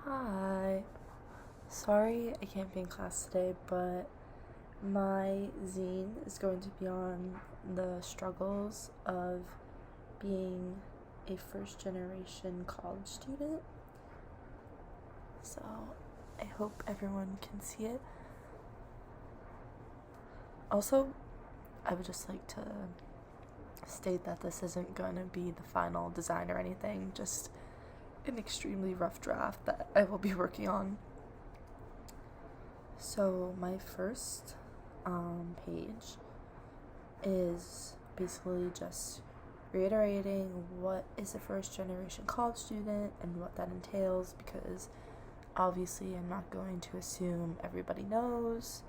Hi. Sorry I can't be in class today, but my zine is going to be on the struggles of being a first generation college student. So I hope everyone can see it. Also, I would just like to state that this isn't going to be the final design or anything, just an extremely rough draft that I will be working on. So my first page is basically just reiterating what is a first generation college student and what that entails, because obviously I'm not going to assume everybody knows.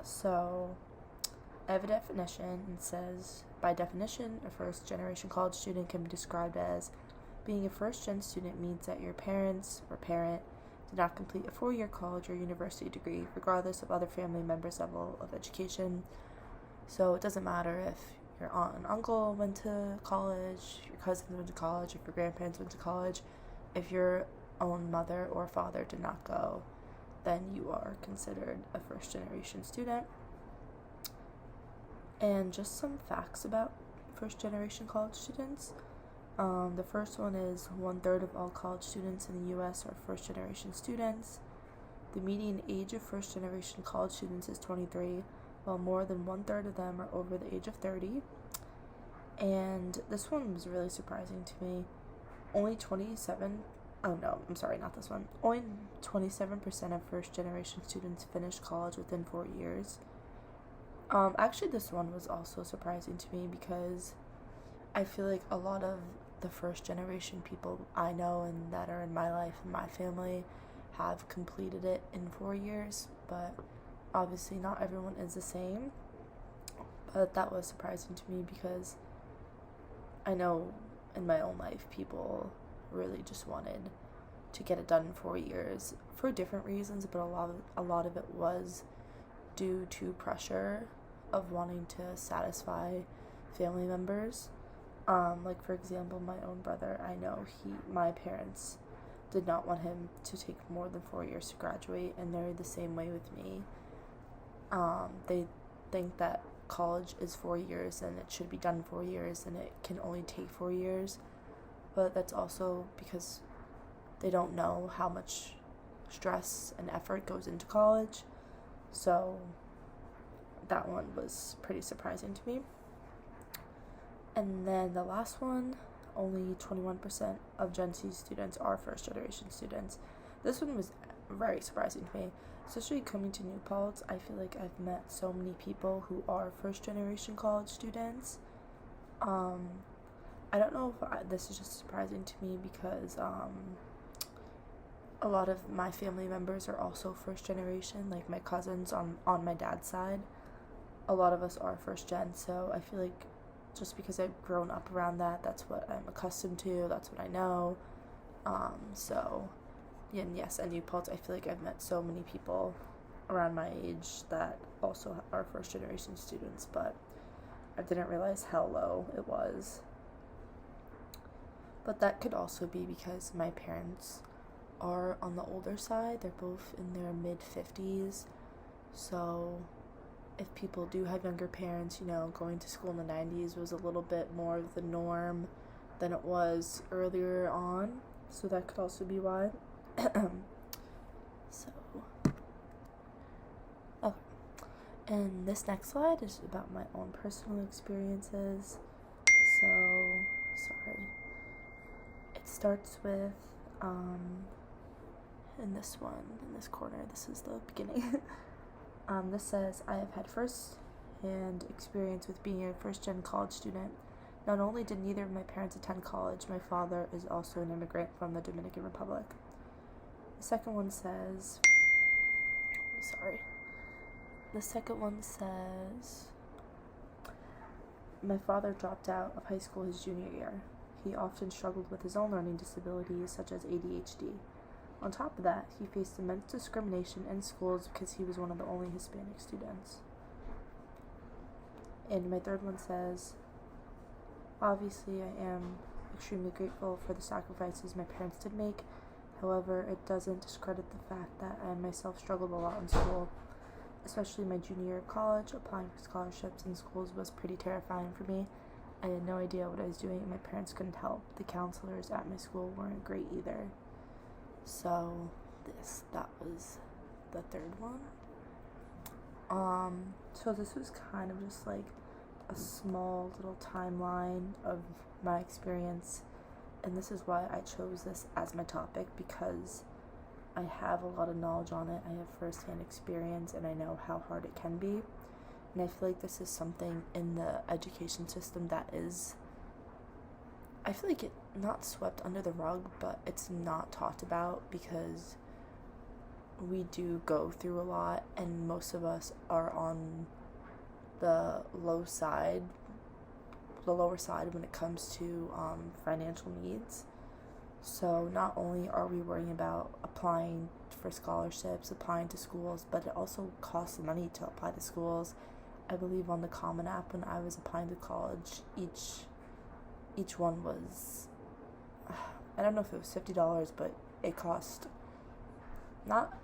So I have a definition. It says, by definition, a first generation college student can be described as being a first gen student means that your parents or parent did not complete a 4-year college or university degree, regardless of other family members' level of education. So it doesn't matter if your aunt and uncle went to college, your cousins went to college, if your grandparents went to college. If your own mother or father did not go, then you are considered a first generation student. And just some facts about first generation college students. The first one is 1/3 of all college students in the U.S. are first generation students. The median age of first generation college students is 23, while more than 1/3 of them are over the age of 30. And this one was really surprising to me. Only 27, oh no, I'm sorry, not this one. Only 27% of first generation students finish college within 4 years. Actually, this one was also surprising to me because I feel like a lot of the first generation people I know and that are in my life and my family have completed it in 4 years, but obviously not everyone is the same. But that was surprising to me because I know in my own life people really just wanted to get it done in 4 years for different reasons, but a lot of it was due to pressure of wanting to satisfy family members. Like for example, my own brother, I know my parents did not want him to take more than 4 years to graduate, and they're the same way with me. They think that college is 4 years and it should be done in 4 years, and it can only take 4 years. But that's also because they don't know how much stress and effort goes into college. So that one was pretty surprising to me. And then the last one, only 21% of Gen Z students are first generation students. This one was very surprising to me, especially coming to New Paltz. I feel like I've met so many people who are first generation college students. I don't know if this is just surprising to me because a lot of my family members are also first generation, like my cousins on my dad's side. A lot of us are first gen, so I feel like just because I've grown up around that, that's what I'm accustomed to, that's what I know. So, yeah, and yes, at New Paltz, I feel like I've met so many people around my age that also are first generation students, but I didn't realize how low it was. But that could also be because my parents are on the older side. They're both in their mid 50s, so if people do have younger parents, going to school in the 90s was a little bit more of the norm than it was earlier on. So that could also be why. So, okay. And this next slide is about my own personal experiences. So, sorry. It starts with, in this corner, this is the beginning. This says, I have had first-hand experience with being a first-gen college student. Not only did neither of my parents attend college, my father is also an immigrant from the Dominican Republic. The second one says, my father dropped out of high school his junior year. He often struggled with his own learning disabilities, such as ADHD. On top of that, he faced immense discrimination in schools because he was one of the only Hispanic students. And my third one says, obviously I am extremely grateful for the sacrifices my parents did make. However, it doesn't discredit the fact that I myself struggled a lot in school, especially my junior year of college. Applying for scholarships in schools was pretty terrifying for me. I had no idea what I was doing, and my parents couldn't help. The counselors at my school weren't great either. So, that was the third one. So this was kind of just like a small little timeline of my experience, and this is why I chose this as my topic, because I have a lot of knowledge on it. I have first-hand experience, and I know how hard it can be. And I feel like this is something in the education system that is, I feel like it not swept under the rug, but it's not talked about, because we do go through a lot, and most of us are on the lower side when it comes to financial needs. So not only are we worrying about applying for scholarships, applying to schools, but it also costs money to apply to schools. I believe on the Common App, when I was applying to college, each one was, I don't know if it was $50, but it cost not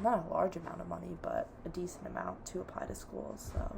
a large amount of money, but a decent amount to apply to schools. So